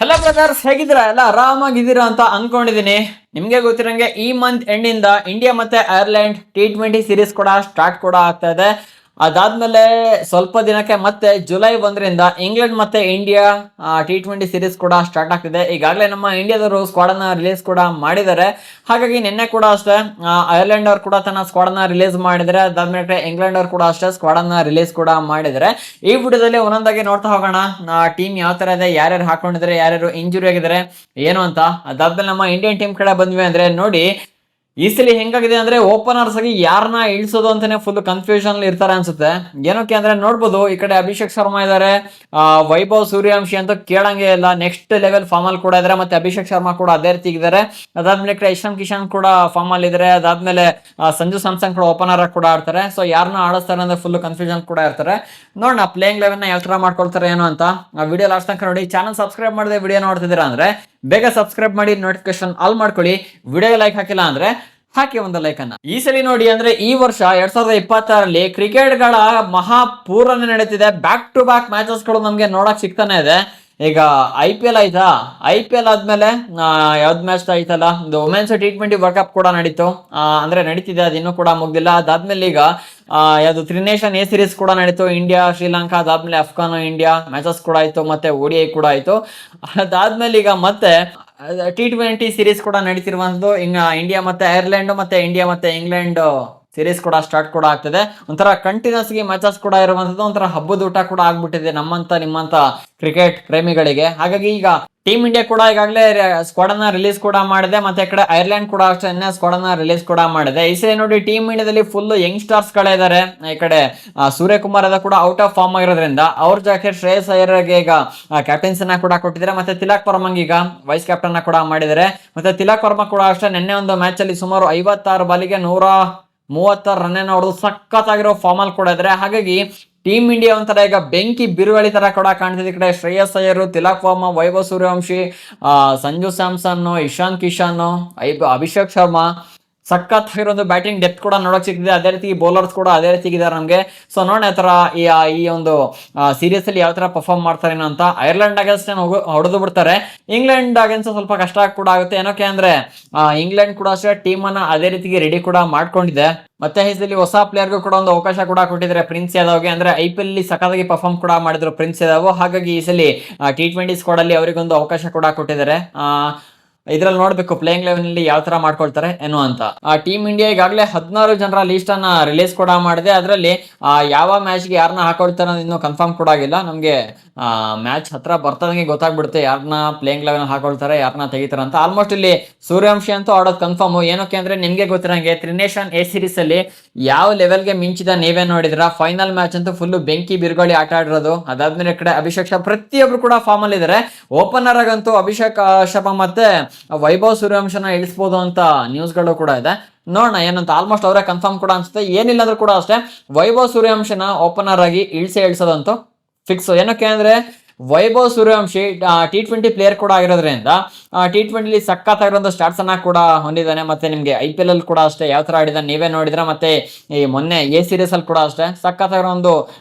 Hello brothers, ಹೇಗಿದ್ದೀರಾ? ಎಲ್ಲ ಆರಾಮಾಗಿದ್ದೀರಾ ಅಂತ ಅನ್ಕೊಂಡಿದೀನಿ. ನಿಮ್ಗೆ ಗೊತ್ತಿರಂಗೆ ಈ ಮಂತ್ ಎಂಡ್ ಇಂದ ಇಂಡಿಯಾ ಮತ್ತೆ ಐರ್ಲೆಂಡ್ T20 ಸೀರೀಸ್ ಕೂಡ ಸ್ಟಾರ್ಟ್ ಕೂಡ ಆಗ್ತಾ ಇದೆ. ಅದಾದ್ಮೇಲೆ ಸ್ವಲ್ಪ ದಿನಕ್ಕೆ ಮತ್ತೆ ಜುಲೈ 1ರಿಂದ ಇಂಗ್ಲೆಂಡ್ ಮತ್ತೆ ಇಂಡಿಯಾ T20 ಸೀರೀಸ್ ಕೂಡ ಸ್ಟಾರ್ಟ್ ಆಗ್ತಿದೆ. ಈಗಾಗಲೇ ನಮ್ಮ ಇಂಡಿಯಾದವರು ಸ್ಕ್ವಾಡ್ ಅನ್ನ ರಿಲೀಸ್ ಕೂಡ ಮಾಡಿದ್ದಾರೆ. ಹಾಗಾಗಿ ನಿನ್ನೆ ಕೂಡ ಅಷ್ಟೇ ಐರ್ಲೆಂಡ್ ಅವ್ರು ಕೂಡ ತನ್ನ ಸ್ಕ್ವಾಡ್ ಅನ್ನ ರಿಲೀಸ್ ಮಾಡಿದರೆ, ಅದಾದ್ಮೇಲೆ ಇಂಗ್ಲೆಂಡ್ ಅವ್ರು ಕೂಡ ಅಷ್ಟೇ ಸ್ಕ್ವಾಡ್ ಅನ್ನ ರಿಲೀಸ್ ಕೂಡ ಮಾಡಿದರೆ. ಈ ವಿಡಿಯೋದಲ್ಲಿ ಒಂದೊಂದಾಗಿ ನೋಡ್ತಾ ಹೋಗೋಣ ಟೀಮ್ ಯಾವ ತರ ಇದೆ, ಯಾರ್ಯಾರು ಹಾಕೊಂಡಿದ್ದಾರೆ, ಯಾರ್ಯಾರು ಇಂಜುರಿ ಆಗಿದ್ದಾರೆ ಏನು ಅಂತ. ಅದಾದ್ಮೇಲೆ ನಮ್ಮ ಇಂಡಿಯನ್ ಟೀಮ್ ಕಡೆ ಬಂದ್ವಿ ಅಂದ್ರೆ ನೋಡಿ, ಈ ಸಲ ಹೆಂಗಾಗಿದೆ ಅಂದ್ರೆ ಓಪನರ್ಸ್ ಆಗಿ ಯಾರನ್ನ ಇಳಿಸೋದು ಅಂತಾನೆ ಫುಲ್ ಕನ್ಫ್ಯೂಷನ್ ಇರ್ತಾರೆ ಅನ್ಸುತ್ತೆ. ಏನಕ್ಕೆ ಅಂದ್ರೆ ನೋಡ್ಬೋದು, ಈ ಕಡೆ ಅಭಿಷೇಕ್ ಶರ್ಮಾ ಇದಾರೆ, ವೈಭವ್ ಸೂರ್ಯವಂಶಿ ಅಂತ ಕೇಳಂಗೆ ಇಲ್ಲ, ನೆಕ್ಸ್ಟ್ ಲೆವೆಲ್ ಫಾರ್ಮ್ ಅಲ್ಲಿ ಕೂಡ ಇದಾರೆ. ಮತ್ತೆ ಅಭಿಷೇಕ್ ಶರ್ಮಾ ಕೂಡ ಅದೇ ರೀತಿ ಇದ್ದಾರೆ. ಅದಾದ್ಮೇಲೆ ಈ ಕಡೆ ಇಶಾನ್ ಕಿಶನ್ ಕೂಡ ಫಾರ್ಮ್ ಅಲ್ಲಿ ಇದಾರೆ. ಅದಾದ್ಮೇಲೆ ಸಂಜು ಸ್ಯಾಮ್ಸನ್ ಕೂಡ ಓಪನರ್ ಆಗಿ ಕೂಡ ಆಡ್ತಾರೆ. ಸೊ ಯಾರನ್ನ ಆಡಿಸ್ತಾರೆ ಅಂದ್ರೆ ಫುಲ್ ಕನ್ಫ್ಯೂಷನ್ ಕೂಡ ಇರ್ತಾರೆ. ನೋಡೋಣ ಪ್ಲೇಯಿಂಗ್ ಲೆವೆನ್ ನ ಯಾವ ತರ ಮಾಡ್ಕೊಳ್ತಾರೆ ಏನು ಅಂತ. ವಿಡಿಯೋ ಲಾಸ್ಟ್ ತನಕ ನೋಡಿ. ಚಾನಲ್ ಸಬ್ಸ್ಕ್ರೈಬ್ ಮಾಡದೆ ವಿಡಿಯೋ ನೋಡ್ತಿದ್ದೀರಾ ಅಂದ್ರೆ ಬೇಗ ಸಬ್ಸ್ಕ್ರೈಬ್ ಮಾಡಿ, ನೋಟಿಫಿಕೇಶನ್ ಆಲ್ ಮಾಡ್ಕೊಳ್ಳಿ. ವಿಡಿಯೋ ಲೈಕ್ ಹಾಕಿಲ್ಲ ಅಂದ್ರೆ ಹಾಕಿ ಒಂದು ಲೈಕ್ ಅನ್ನ. ಈ ಸಲ ನೋಡಿ ಅಂದ್ರೆ ಈ ವರ್ಷ 2026ರಲ್ಲಿ ಕ್ರಿಕೆಟ್ ಗಳ ಮಹಾಪೂರನೆ ನಡೀತಿದೆ. ಬ್ಯಾಕ್ ಟು ಬ್ಯಾಕ್ ಮ್ಯಾಚಸ್ ಗಳು ನಮ್ಗೆ ನೋಡಕ್ ಸಿಗ್ತಾನೆ ಇದೆ. ಈಗ IPL ಆಯ್ತಾ, IPL ಆದ್ಮೇಲೆ ಯಾವ್ದು ಮ್ಯಾಚ್ ಆಯ್ತಲ್ಲ, ಒಂದು ವುಮೆನ್ಸ್ T20 ವರ್ಲ್ಡ್ ಕಪ್ ಕೂಡ ನಡೀತು. ಅಂದ್ರೆ ನಡೀತಿದೆ, ಅದು ಇನ್ನೂ ಕೂಡ ಮುಗ್ದಿಲ್ಲ. ಅದಾದ್ಮೇಲೆ ಈಗ ಯಾವ್ದು 3 ನೇಷನ್ ಎ ಸೀರೀಸ್ ಕೂಡ ನಡೀತು, ಇಂಡಿಯಾ ಶ್ರೀಲಂಕಾ, ಅದಾದ್ಮೇಲೆ ಅಫ್ಘಾನ್ ಇಂಡಿಯಾ ಮ್ಯಾಚಸ್ ಕೂಡ ಆಯ್ತು, ಮತ್ತೆ ODI ಕೂಡ ಆಯ್ತು. ಅದಾದ್ಮೇಲೆ ಈಗ ಮತ್ತೆ T20 ಸೀರೀಸ್ ಕೂಡ ನಡೀತಿರುವಂತದ್ದು. ಹಿಂಗ ಇಂಡಿಯಾ ಮತ್ತೆ ಐರ್ಲೆಂಡ್, ಮತ್ತೆ ಇಂಡಿಯಾ ಮತ್ತೆ ಇಂಗ್ಲೆಂಡ್ ಸೀರೀಸ್ ಕೂಡ ಸ್ಟಾರ್ಟ್ ಕೂಡ ಆಗ್ತದೆ. ಒಂಥರ ಕಂಟಿನ್ಯೂಸ್ ಗೆ ಮ್ಯಾಚಸ್ ಕೂಡ ಇರುವಂತದ್ದು, ಒಂಥರ ಹಬ್ಬದ ಊಟ ಕೂಡ ಆಗ್ಬಿಟ್ಟಿದೆ ನಮ್ಮಂತ ನಿಮ್ಮಂತ ಕ್ರಿಕೆಟ್ ಪ್ರೇಮಿಗಳಿಗೆ. ಹಾಗಾಗಿ ಈಗ ಟೀಮ್ ಇಂಡಿಯಾ ಕೂಡ ಈಗಾಗಲೇ ಸ್ಕ್ವಾಡ್ ಅನ್ನ ರಿಲೀಸ್ ಕೂಡ ಮಾಡಿದೆ, ಮತ್ತೆ ಈ ಕಡೆ ಐರ್ಲೆಂಡ್ ಕೂಡ ಅಷ್ಟೇ ಸ್ಕ್ವಾಡ್ ಅನ್ನ ರಿಲೀಸ್ ಕೂಡ ಮಾಡಿದೆ. ಈ ಸರಿ ನೋಡಿ ಟೀಮ್ ಇಂಡಿಯಾದಲ್ಲಿ ಫುಲ್ ಯಂಗ್ಸ್ಟರ್ಸ್ ಗಳೇ ಇದಾರೆ. ಈ ಕಡೆ ಸೂರ್ಯಕುಮಾರ್ ಕೂಡ ಔಟ್ ಆಫ್ ಫಾರ್ಮ್ ಆಗಿರೋದ್ರಿಂದ ಅವ್ರ ಜಾಕೆ ಶ್ರೇಯಸ್ ಅಯ್ಯರ್ಗೆ ಈಗ ಕ್ಯಾಪ್ಟನ್ಸ್ ಅನ್ನ ಕೂಡ ಕೊಟ್ಟಿದ್ದಾರೆ. ಮತ್ತೆ ತಿಲಕ್ ವರ್ಮಂಗ್ ಈಗ ವೈಸ್ ಕ್ಯಾಪ್ಟನ್ ಕೂಡ ಮಾಡಿದ್ದಾರೆ. ಮತ್ತೆ ತಿಲಕ್ ವರ್ಮಾ ಕೂಡ ಅಷ್ಟೇ ನಿನ್ನೆ ಒಂದು ಮ್ಯಾಚ್ ಅಲ್ಲಿ ಸುಮಾರು 56 ಬಾಲಿಗೆ 136 ರನ್ ಹೊಡೆದು ಸಖತ್ತಾಗಿರೋ ಫಾರ್ಮ್ ಅಲ್ಲಿ ಕೂಡ ಇದ್ದಾರೆ. ಹಾಗಾಗಿ ಟೀಮ್ ಇಂಡಿಯಾ ಒಂಥರ ಈಗ ಬೆಂಕಿ ಬಿರುಗಾಳಿ ತರ ಕೂಡ ಕಾಣ್ತಿದೆ. ಈ ಕಡೆ ಶ್ರೇಯಸ್ ಅಯ್ಯರ್, ತಿಲಕ್ ವರ್ಮಾ, ವೈಭವ್ ಸೂರ್ಯವಂಶಿ, ಸಂಜು ಸ್ಯಾಮ್ಸನ್, ಇಶಾನ್ ಕಿಶನ್, ಅಭಿಷೇಕ್ ಶರ್ಮಾ, ಸಖತ್ ಆಗಿರೋ ಬ್ಯಾಟಿಂಗ್ ಡೆಪ್ತ್ ಕೂಡ ನೋಡಕ್ ಸಿಗ್ತಿದೆ. ಅದೇ ರೀತಿ ಬೌಲರ್ಸ್ ಕೂಡ ಅದೇ ರೀತಿ ಇದ್ದಾರೆ ನಮಗೆ. ಸೊ ನೋಡೋಣ ತರ ಈ ಒಂದು ಸೀರೀಸ್ ಅಲ್ಲಿ ಯಾವ ತರ ಪರ್ಫಾರ್ಮ್ ಮಾಡ್ತಾರೆ ಅಂತ. ಐರ್ಲೆಂಡ್ ಅಗೇನ್ಸ್ಟ್ ಹೊಡೆದು ಬಿಡ್ತಾರೆ, ಇಂಗ್ಲೆಂಡ್ ಅಗೇನ್ಸ್ಟ್ ಸ್ವಲ್ಪ ಕಷ್ಟ ಕೂಡ ಆಗುತ್ತೆ. ಏನಕ್ಕೆ ಅಂದ್ರೆ ಇಂಗ್ಲೆಂಡ್ ಕೂಡ ಅಷ್ಟೇ ಟೀಮ್ ಅನ್ನ ಅದೇ ರೀತಿಗೆ ರೆಡಿ ಕೂಡ ಮಾಡ್ಕೊಂಡಿದೆ. ಮತ್ತೆ ಇದರಲ್ಲಿ ಹೊಸ ಪ್ಲೇಯರ್ಗೂ ಕೂಡ ಒಂದು ಅವಕಾಶ ಕೂಡ ಕೊಟ್ಟಿದ್ದಾರೆ, ಪ್ರಿನ್ಸ್ ಯಾದವ್ಗೆ. ಅಂದ್ರೆ IPL ಅಲ್ಲಿ ಸಖತ್ತಾಗಿ ಪರ್ಫಾರ್ಮ್ ಕೂಡ ಮಾಡಿದ್ರು ಪ್ರಿನ್ಸ್ ಯಾದವ್. ಹಾಗಾಗಿ ಈ ಸಲ T20 ಸ್ಕ್ವಾಡ್ ಅಲ್ಲಿ ಅವರಿಗೊಂದು ಅವಕಾಶ ಕೂಡ ಕೊಟ್ಟಿದ್ದಾರೆ. ಇದ್ರಲ್ಲಿ ನೋಡ್ಬೇಕು ಪ್ಲೇಯಿಂಗ್ ಲೆವೆನ್ ಅಲ್ಲಿ ಯಾವ ತರ ಮಾಡ್ಕೊಳ್ತಾರೆ ಏನು ಅಂತ. ಟೀಮ್ ಇಂಡಿಯಾ ಈಗಾಗಲೇ 16 ಜನರ ಲೀಸ್ಟ್ ಅನ್ನ ರಿಲೀಸ್ ಕೂಡ ಮಾಡಿದೆ. ಅದರಲ್ಲಿ ಯಾವ ಮ್ಯಾಚ್ ಗೆ ಯಾರನ್ನ ಹಾಕೊಳ್ತಾರೆ ಅನ್ನೋದು ಇನ್ನೂ ಕನ್ಫರ್ಮ್ ಕೂಡ ಆಗಿಲ್ಲ. ನಮ್ಗೆ ಮ್ಯಾಚ್ ಹತ್ರ ಬರ್ತದಂಗೆ ಗೊತ್ತಾಗ್ಬಿಡುತ್ತೆ ಯಾರನ್ನ ಪ್ಲೇಯಿಂಗ್ ಲೆವೆನ್ ಹಾಕೊಳ್ತಾರೆ, ಯಾರನ್ನ ತೆಗಿತಾರೆ ಅಂತ. ಆಲ್ಮೋಸ್ಟ್ ಇಲ್ಲಿ ಸೂರ್ಯವಂಶಿ ಅಂತೂ ಆಡೋದು ಕನ್ಫರ್ಮ್. ಏನಕ್ಕೆ ಅಂದ್ರೆ ನಿಮ್ಗೆ ಗೊತ್ತಿರಂಗೆ 3 ನೇಷನ್ ಎ ಸೀರೀಸ್ ಅಲ್ಲಿ ಯಾವ ಲೆವೆಲ್ಗೆ ಮಿಂಚಿದ ನೀವೇ ನೋಡಿದ್ರ. ಫೈನಲ್ ಮ್ಯಾಚ್ ಅಂತೂ ಫುಲ್ ಬೆಂಕಿ ಬಿರುಗಾಳಿ ಆಟ ಆಡಿರೋದು. ಅದಾದ್ಮೇಲೆ ಈ ಕಡೆ ಅಭಿಷೇಕ್ ಶರ್ಮಾ ಪ್ರತಿಯೊಬ್ರು ಕೂಡ ಫಾರ್ಮ್ ಅಲ್ಲಿ ಇದಾರೆ. ಓಪನರ್ ಆಗಂತೂ ಅಭಿಷೇಕ್ ಶರ್ಮಾ ಮತ್ತೆ ವೈಭವ್ ಸೂರ್ಯವಂಶನ ಇಳಿಸಬಹುದು ಅಂತ ನ್ಯೂಸ್ ಗಳು ಕೂಡ ಇದೆ. ನೋಡೋಣ ಏನಂತ. ಆಲ್ಮೋಸ್ಟ್ ಅವರೇ ಕನ್ಫರ್ಮ್ ಕೂಡ ಅನ್ಸುತ್ತೆ. ಏನಿಲ್ಲ ಅಂದ್ರೂ ಕೂಡ ಅಷ್ಟೇ ವೈಭವ್ ಸೂರ್ಯವಂಶನ ಓಪನರ್ ಆಗಿ ಇಳಿಸೋದಂತೂ ಫಿಕ್ಸ್. ಏನಕ್ಕೆ ಅಂದ್ರೆ ವೈಭವ್ ಸೂರ್ಯವಂಶಿ T20 ಪ್ಲೇಯರ್ ಕೂಡ ಆಗಿರೋದ್ರಿಂದ T20 ಸಖತ್ತಾಗಿರೋ ಸ್ಟಾರ್ಟ್ಸ್ ಅನ್ನ ಕೂಡ ಹೊಂದಿದ್ದಾನೆ. ಮತ್ತೆ ನಿಮ್ಗೆ IPL ಅಲ್ಲಿ ಕೂಡ ಅಷ್ಟೇ ಯಾವ ತರ ಆಡಿದಾನೆ ನೀವೇ ನೋಡಿದ್ರೆ. ಮತ್ತೆ ಈ ಮೊನ್ನೆ ಎ ಸೀರೀಸ್ ಅಲ್ಲಿ ಕೂಡ ಅಷ್ಟೇ ಸಖತ್ತಾಗಿರೋ ಒಂದು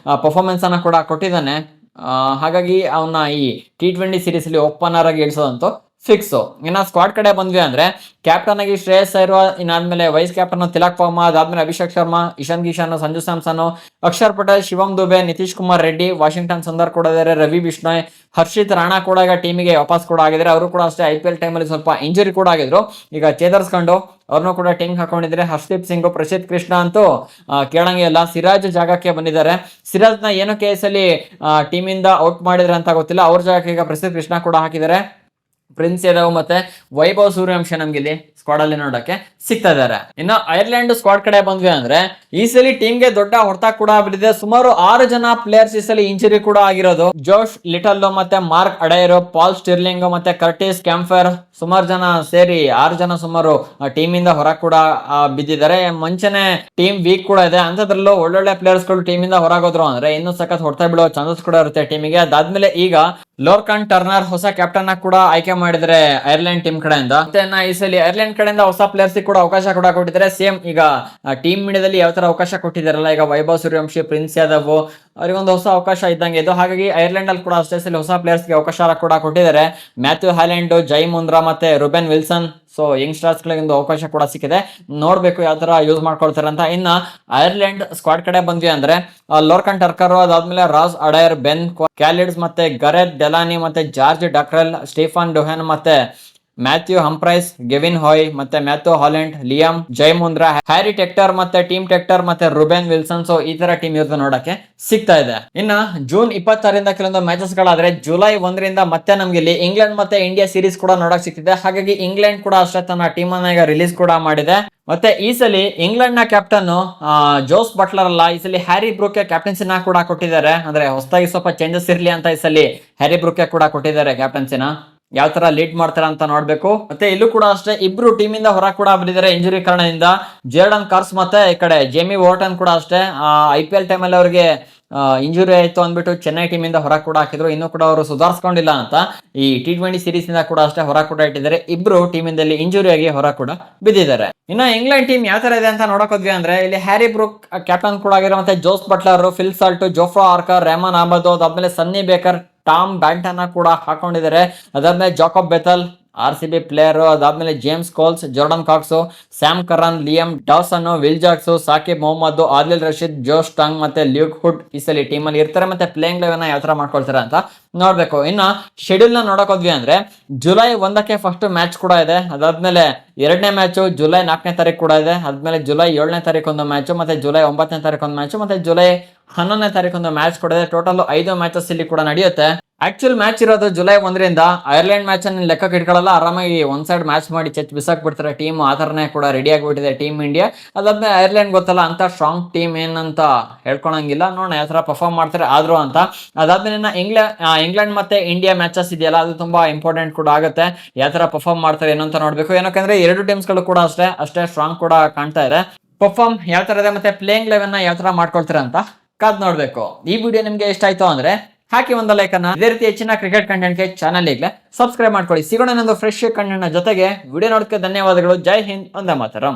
ಪರ್ಫಾರ್ಮೆನ್ಸ್ ಅನ್ನ ಕೂಡ ಕೊಟ್ಟಿದ್ದಾನೆ. ಹಾಗಾಗಿ ಅವನ್ನ ಈ T20 ಸೀರೀಸ್ ಅಲ್ಲಿ ಓಪನರ್ ಆಗಿ ಇಳಿಸೋದಂತೂ ಫಿಕ್ಸ್. ಇನ್ನ ಸ್ಕ್ವಾಡ್ ಕಡೆ ಬಂದ್ವಿ ಅಂದ್ರೆ ಕ್ಯಾಪ್ಟನ್ ಆಗಿ ಶ್ರೇಯಸ್ ಅಯ್ಯರ್, ಇನ್ನಾದ್ಮೇಲೆ ವೈಸ್ ಕ್ಯಾಪ್ಟನ್ ತಿಲಕ್ ವರ್ಮಾ, ಅದಾದ್ಮೇಲೆ ಅಭಿಷೇಕ್ ಶರ್ಮಾ, ಇಶಾನ್ ಕಿಶನ್, ಸಂಜು ಸ್ಯಾಮ್ಸನ್, ಅಕ್ಷರ್ ಪಟೇಲ್, ಶಿವಮ್ ದುಬೆ, ನಿತೀಶ್ ಕುಮಾರ್ ರೆಡ್ಡಿ, ವಾಷಿಂಗ್ಟನ್ ಸುಂದರ್ ಕೂಡ ಇದ್ದಾರೆ, ರವಿ ಬಿಷ್ಣೋಯ್, ಹರ್ಷಿತ್ ರಾಣಾ ಕೂಡ ಈಗ ಟೀಮಿಗೆ ವಾಪಸ್ ಕೂಡ ಆಗಿದ್ದಾರೆ. ಅವರು ಕೂಡ ಅಷ್ಟೇ IPL ಟೈಮ್ ಅಲ್ಲಿ ಸ್ವಲ್ಪ ಇಂಜುರಿ ಕೂಡ ಆಗಿದ್ರು, ಈಗ ಚೇತರಿಸ್ಕೊಂಡು ಅವ್ರನ್ನೂ ಕೂಡ ಟೀಮ್ ಹಾಕೊಂಡಿದ್ರೆ. ಹರ್ಷದೀಪ್ ಸಿಂಗ್, ಪ್ರಸಿದ್ಧ ಕೃಷ್ಣ ಅಂತೂ ಕೇಳಂಗೆ ಇಲ್ಲ, ಸಿರಾಜ್ ಜಾಗಕ್ಕೆ ಬಂದಿದ್ದಾರೆ. ಸಿರಾಜ್ ನ ಏನೋ ಕೇಸಲ್ಲಿ ಟೀಮ್ ಇಂದ ಔಟ್ ಮಾಡಿದ್ರೆ ಅಂತ ಗೊತ್ತಿಲ್ಲ, ಅವ್ರ ಜಾಗಕ್ಕೆ ಈಗ ಪ್ರಸಿದ್ಧ ಕೃಷ್ಣ ಕೂಡ ಹಾಕಿದ್ದಾರೆ. ಪ್ರಿನ್ಸ್ ಯಾದವ್ ಮತ್ತೆ ವೈಭವ್ ಸೂರ್ಯವಂಶ ನಮ್ಗೆ ಇಲ್ಲಿ ಸ್ಕ್ವಾಡ್ ಅಲ್ಲಿ ನೋಡಕ್ಕೆ ಸಿಗ್ತಾ ಇದಾರೆ. ಇನ್ನು ಐರ್ಲೆಂಡ್ ಸ್ಕ್ವಾಡ್ ಕಡೆ ಬಂದ್ವಿ ಅಂದ್ರೆ ಈ ಸಲ ಟೀಮ್ ಗೆ ದೊಡ್ಡ ಹೊಡೆತ ಕೂಡ ಬಿಟ್ಟಿದೆ. ಸುಮಾರು 6 ಜನ ಪ್ಲೇಯರ್ಸ್ ಈ ಸಲ ಇಂಜುರಿ ಕೂಡ ಆಗಿರೋದು. ಜೋಶ್ ಲಿಟಲ್ ಮತ್ತೆ ಮಾರ್ಕ್ ಅಡೈರೋ, ಪಾಲ್ ಸ್ಟಿರ್ಲಿಂಗ್ ಮತ್ತೆ ಕರ್ಟಿಸ್ ಕ್ಯಾಂಫರ್, ಸುಮಾರು ಜನ ಸೇರಿ 6 ಜನ ಸುಮಾರು ಟೀಮ್ ಇಂದ ಹೊರ ಕೂಡ ಬಿದ್ದಿದ್ದಾರೆ. ಮುಂಚೆನೆ ಟೀಮ್ ವೀಕ್ ಕೂಡ ಇದೆ, ಅಂತದ್ರಲ್ಲೂ ಒಳ್ಳೊಳ್ಳೆ ಪ್ಲೇಯರ್ಸ್ ಗಳು ಟೀಮ್ ಇಂದ ಹೊರಗೋದ್ರು ಅಂದ್ರೆ ಇನ್ನೂ ಸಖತ್ ಹೊಡ್ತಾ ಬೀಳೋ ಚಾನ್ಸಸ್ ಕೂಡ ಇರುತ್ತೆ ಟೀಮಿಗೆ. ಅದಾದ್ಮೇಲೆ ಈಗ ಲೋರ್ಕನ್ ಟರ್ನರ್ ಹೊಸ ಕ್ಯಾಪ್ಟನ್ ಕೂಡ ಆಯ್ಕೆ ಮಾಡಿದ್ರೆ ಐರ್ಲೆಂಡ್ ಟೀಮ್ ಕಡೆಯಿಂದ. ಮತ್ತೆ ಈ ಸಲ ಐರ್ಲೆಂಡ್ ಕಡೆಯಿಂದ ಹೊಸ ಪ್ಲೇಯರ್ಸ್ ಕೂಡ ಅವಕಾಶ ಕೂಡ ಕೊಟ್ಟಿದ್ದಾರೆ. ಸೇಮ್ ಈಗ ಟೀಮ್ ಇಂಡಿಯಾದಲ್ಲಿ ಯಾವ ತರ ಅವಕಾಶ ಕೊಟ್ಟಿದ್ದಾರಲ್ಲ, ಈಗ ವೈಭವ್ ಸೂರ್ಯವಂಶಿ, ಪ್ರಿನ್ಸ್ ಯಾದವ್ ಅವರಿಗೊಂದು ಹೊಸ ಅವಕಾಶ ಇದ್ದಂಗೆ ಇದು. ಹಾಗಾಗಿ ಐರ್ಲೆಂಡ್ ಅಲ್ಲಿ ಕೂಡ ಅಷ್ಟೇ ಸಲ ಹೊಸ ಪ್ಲೇಯರ್ಸ್ ಗೆ ಅವಕಾಶ ಕೂಡ ಕೊಟ್ಟಿದ್ದಾರೆ. ಮ್ಯಾಥ್ಯೂ ಹ್ಯಾಲೆಂಡ್, ಜೈ ಮುಂದ್ರಾ ಮತ್ತೆ ರುಬೆನ್ ವಿಲ್ಸನ್, ಸೊ ಯಂಗ್ಸ್ಟರ್ಸ್ ಗಳಿಗೆ ಒಂದು ಅವಕಾಶ ಕೂಡ ಸಿಕ್ಕಿದೆ. ನೋಡ್ಬೇಕು ಯಾವ ತರ ಯೂಸ್ ಮಾಡ್ಕೊಳ್ತಾರೆ ಅಂತ. ಇನ್ನ ಐರ್ಲೆಂಡ್ ಸ್ಕ್ವಾಡ್ ಕಡೆ ಬಂದ್ವಿ ಅಂದ್ರೆ ಲೋರ್ಕನ್ ಟರ್ಕರ್, ಅದಾದ್ಮೇಲೆ ರಾಸ್ ಅಡೈರ್, ಬೆನ್ ಕ್ಯಾಲಿಡ್ಸ್ ಮತ್ತೆ ಗರೆತ್ ಡೆಲಾನಿ ಮತ್ತೆ ಜಾರ್ಜ್ ಡಕ್ರೆಲ್, ಸ್ಟೀಫನ್ ಡುಹೆನ್ ಮತ್ತೆ ಮ್ಯಾಥ್ಯೂ ಹಂಪ್ರೈಸ್, ಗೆವಿನ್ ಹಾಯ್ ಮತ್ತೆ ಮ್ಯಾಥ್ಯೂ ಹಾಲೆಂಡ್, ಲಿಯಮ್ ಜೈಮುಂದ್ರಾ, ಹ್ಯಾರಿ ಟೆಕ್ಟರ್ ಮತ್ತೆ ಟೀಮ್ ಟೆಕ್ಟರ್ ಮತ್ತೆ ರುಬೆನ್ ವಿಲ್ಸನ್. ಸೊ ಈ ತರ ಟೀಮ್ ಇವ್ರದ್ದು ನೋಡಕ್ಕೆ ಸಿಗ್ತಾ ಇದೆ. ಇನ್ನ ಜೂನ್ 26ರಿಂದ ಕೆಲವೊಂದು ಮ್ಯಾಚಸ್ ಗಳಾದ್ರೆ ಜುಲೈ 1ರಿಂದ ಮತ್ತೆ ನಮ್ಗೆ ಇಲ್ಲಿ ಇಂಗ್ಲೆಂಡ್ ಮತ್ತೆ ಇಂಡಿಯಾ ಸೀರೀಸ್ ಕೂಡ ನೋಡಕ್ ಸಿಗ್ತಿದೆ. ಹಾಗಾಗಿ ಇಂಗ್ಲೆಂಡ್ ಕೂಡ ಅಷ್ಟೇ ತನ್ನ ಟೀಮ್ ಅನ್ನ ಈಗ ರಿಲೀಸ್ ಕೂಡ ಮಾಡಿದೆ. ಮತ್ತೆ ಈ ಸಲ ಇಂಗ್ಲೆಂಡ್ ನ ಕ್ಯಾಪ್ಟನ್ ಜೋಸ್ ಬಟ್ಲರ್ ಅಲ್ಲ, ಈ ಸಲ ಹ್ಯಾರಿ ಬ್ರೂಕ್ ಕ್ಯಾಪ್ಟನ್ಸಿನ ಕೂಡ ಕೊಟ್ಟಿದ್ದಾರೆ. ಅಂದ್ರೆ ಹೊಸದಾಗಿ ಸ್ವಲ್ಪ ಚೇಂಜಸ್ ಇರ್ಲಿ ಅಂತ ಈ ಸಲ ಹ್ಯಾರಿ ಬ್ರೂಕ್ ಕೂಡ ಕೊಟ್ಟಿದ್ದಾರೆ ಕ್ಯಾಪ್ಟನ್ಸಿನ. ಯಾವ ತರ ಲೀಡ್ ಮಾಡ್ತಾರೆ ಅಂತ ನೋಡ್ಬೇಕು. ಮತ್ತೆ ಇಲ್ಲೂ ಕೂಡ ಅಷ್ಟೇ ಇಬ್ರು ಟೀಮ್ ಇಂದ ಹೊರ ಕೂಡ ಬಂದಿದ್ದಾರೆ ಇಂಜುರಿ ಕಾರಣದಿಂದ. ಜೇರ್ಡನ್ ಕಾರ್ಸ್ ಮತ್ತೆ ಈ ಕಡೆ ಜೇಮಿ ವಾರ್ಟನ್ ಕೂಡ ಅಷ್ಟೇ IPL ಟೈಮ್ ಅಲ್ಲಿ ಅವರಿಗೆ ಇಂಜುರಿ ಆಯ್ತು ಅಂದ್ಬಿಟ್ಟು ಚೆನ್ನೈ ಟೀಮ್ ಇಂದ ಹೊರ ಕೂಡ ಹಾಕಿದ್ರು. ಇನ್ನು ಕೂಡ ಅವರು ಸುಧಾರಿಸ್ಕೊಂಡಿಲ್ಲ ಅಂತ ಈ T20 ಸೀರೀಸ್ ಇಂದ ಕೂಡ ಅಷ್ಟೇ ಹೊರ ಕೂಡ ಇಟ್ಟಿದ್ದಾರೆ. ಇಬ್ರು ಟೀಮ್ ಇಂದಲ್ಲಿ ಇಂಜುರಿ ಆಗಿ ಹೊರ ಕೂಡ ಬಿದ್ದಿದ್ದಾರೆ. ಇನ್ನ ಇಂಗ್ಲೆಂಡ್ ಟೀಮ್ ಯಾವ ತರ ಇದೆ ಅಂತ ನೋಡಕ್ ಹೋದ್ವಿ ಅಂದ್ರೆ ಇಲ್ಲಿ ಹ್ಯಾರಿ ಬ್ರೂಕ್ ಕ್ಯಾಪ್ಟನ್ ಕೂಡ ಆಗಿರೋ, ಮತ್ತೆ Jos Buttler, Phil Salt, Jofra Archer, Rehman Ahmed, ಅದಾದ್ಮೇಲೆ ಸನ್ನಿ ಬೇಕರ್, ಟಾಮ್ ಬ್ಯಾಂಟನ್ ಕೂಡ ಹಾಕೊಂಡಿದ್ದಾರೆ. ಅದಾದ್ಮೇಲೆ ಜಾಕೋಬ್ ಬೆಥಲ್ RCB ಪ್ಲೇಯರ್, ಅದಾದ್ಮೇಲೆ James Coles, Jordan Cox, Sam Curran, Liam Dawson, Will Jacks, Saqib Mohammad, Adil Rashid, Josh Tongue ಮತ್ತೆ ಲ್ಯೂಕ್ ಹುಡ್ ಈ ಸಲ ಟೀಮ್ ಅಲ್ಲಿ ಇರ್ತಾರೆ. ಮತ್ತೆ ಪ್ಲೇಯಿಂಗ್ ಲೆವೆನ್ ಯಾವ ತರ ಮಾಡ್ಕೊಳ್ತಾರೆ ಅಂತ ನೋಡ್ಬೇಕು. ಇನ್ನ ಶೆಡ್ಯೂಲ್ ನ ನೋಡಕ್ ಹೋದ್ವಿ ಅಂದ್ರೆ ಜುಲೈ 1ಕ್ಕೆ ಫಸ್ಟ್ ಮ್ಯಾಚ್ ಕೂಡ ಇದೆ. ಅದಾದ್ಮೇಲೆ ಎರಡನೇ ಮ್ಯಾಚ್ ಜುಲೈ 4ನೇ ತಾರೀಕು ಕೂಡ ಇದೆ. ಅದಾದ್ಮೇಲೆ ಜುಲೈ 7ನೇ ತಾರೀಕು ಒಂದು ಮ್ಯಾಚ್, ಮತ್ತೆ ಜುಲೈ 9ನೇ ತಾರೀಕು ಒಂದು ಮ್ಯಾಚ್, ಮತ್ತೆ ಜುಲೈ 11ನೇ ತಾರೀಕು ಒಂದು ಮ್ಯಾಚ್ ಕೂಡ ಇದೆ. ಟೋಟಲ್ 5 ಮ್ಯಾಚಸ್ ಇಲ್ಲಿ ಕೂಡ ನಡೆಯುತ್ತೆ. ಆಕ್ಚುಲ್ ಮ್ಯಾಚ್ ಇರೋದು ಜುಲೈ 1ರಿಂದ. ಐರ್ಲೆಂಡ್ ಮ್ಯಾಚ್ ಅನ್ನು ಲೆಕ್ಕಕ್ಕೆ ಇಟ್ಕೊಳ್ಳಲ್ಲ, ಆರಾಮಾಗಿ ಒಂದ್ ಸೈಡ್ ಮ್ಯಾಚ್ ಮಾಡಿ ಚೆಚ್ ಬಿಸಾಕ್ ಬಿಡ್ತಾರೆ ಟೀಮ್. ಆ ತರನೇ ಕೂಡ ರೆಡಿ ಆಗಿಬಿಟ್ಟಿದೆ ಟೀಮ್ ಇಂಡಿಯಾ. ಅದಾದ್ಮೇಲೆ ಐರ್ಲೆಂಡ್ ಗೊತ್ತಲ್ಲ ಅಂತ ಸ್ಟ್ರಾಂಗ್ ಟೀಮ್ ಏನಂತ ಹೇಳ್ಕೊಳಂಗಿಲ್ಲ, ನೋಡೋಣ ಯಾವ ತರ ಪರ್ಫಾರ್ಮ್ ಮಾಡ್ತಾರೆ ಆದ್ರೂ ಅಂತ. ಅದಾದ್ಮೇಲೆ ಇಂಗ್ಲೆಂಡ್ ಮತ್ತೆ ಇಂಡಿಯಾ ಮ್ಯಾಚಸ್ ಇದೆಯಲ್ಲ, ಅದು ತುಂಬಾ ಇಂಪಾರ್ಟೆಂಟ್ ಕೂಡ ಆಗುತ್ತೆ. ಯಾವ ತರ ಪರ್ಫಾರ್ಮ್ ಮಾಡ್ತಾರೆ ಏನೋ ಅಂತ ನೋಡ್ಬೇಕು. ಏನಕ್ಕಂದ್ರೆ ಎರಡು ಟೀಮ್ಸ್ ಗಳು ಕೂಡ ಅಷ್ಟೇ ಸ್ಟ್ರಾಂಗ್ ಕೂಡ ಕಾಣ್ತಾ ಇದೆ. ಪರ್ಫಾರ್ಮ್ ಯಾವ ತರ ಇದೆ ಮತ್ತೆ ಪ್ಲೇಯಿಂಗ್ ಲೆವೆನ್ ಯಾವ ತರ ಮಾಡ್ಕೊಳ್ತಾರೆ ಅಂತ ಕಾದ್ ನೋಡ್ಬೇಕು. ಈ ವಿಡಿಯೋ ನಿಮ್ಗೆ ಇಷ್ಟ ಆಯ್ತು ಅಂದ್ರೆ ಹಾಕಿ ಒಂದು ಲೈಕ್ ಅನ್ನ. ಇದೇ ರೀತಿ ಹೆಚ್ಚಿನ ಕ್ರಿಕೆಟ್ ಕಂಟೆಂಟ್ ಗೆ ಚಾನಲ್ ಈಗಲೇ ಸಬ್ಸ್ಕ್ರೈಬ್ ಮಾಡ್ಕೊಳ್ಳಿ. ಸಿಗೋಣ ಇನ್ನೊಂದು ಫ್ರೆಶ್ ಕಂಟೆಂಟ್ ಜೊತೆಗೆ. ವಿಡಿಯೋ ನೋಡೋದಕ್ಕೆ ಧನ್ಯವಾದಗಳು. ಜೈ ಹಿಂದ್, ವಂದೇ ಮಾತರಂ.